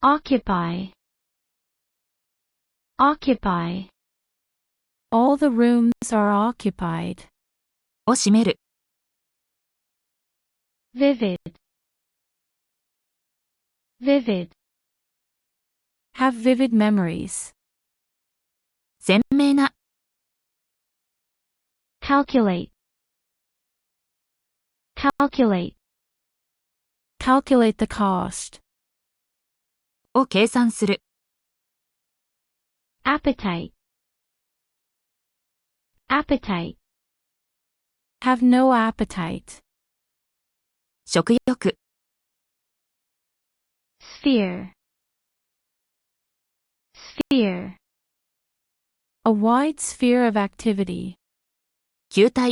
occupy, occupy. All the rooms are occupied. を占める。Vivid, vivid. Have vivid memories. 鮮明な。Calculate, calculate. Calculate the cost. を計算する。Appetite, appetite. Have no appetite. 食欲。Sphere, sphere. A wide sphere of activity. 球体。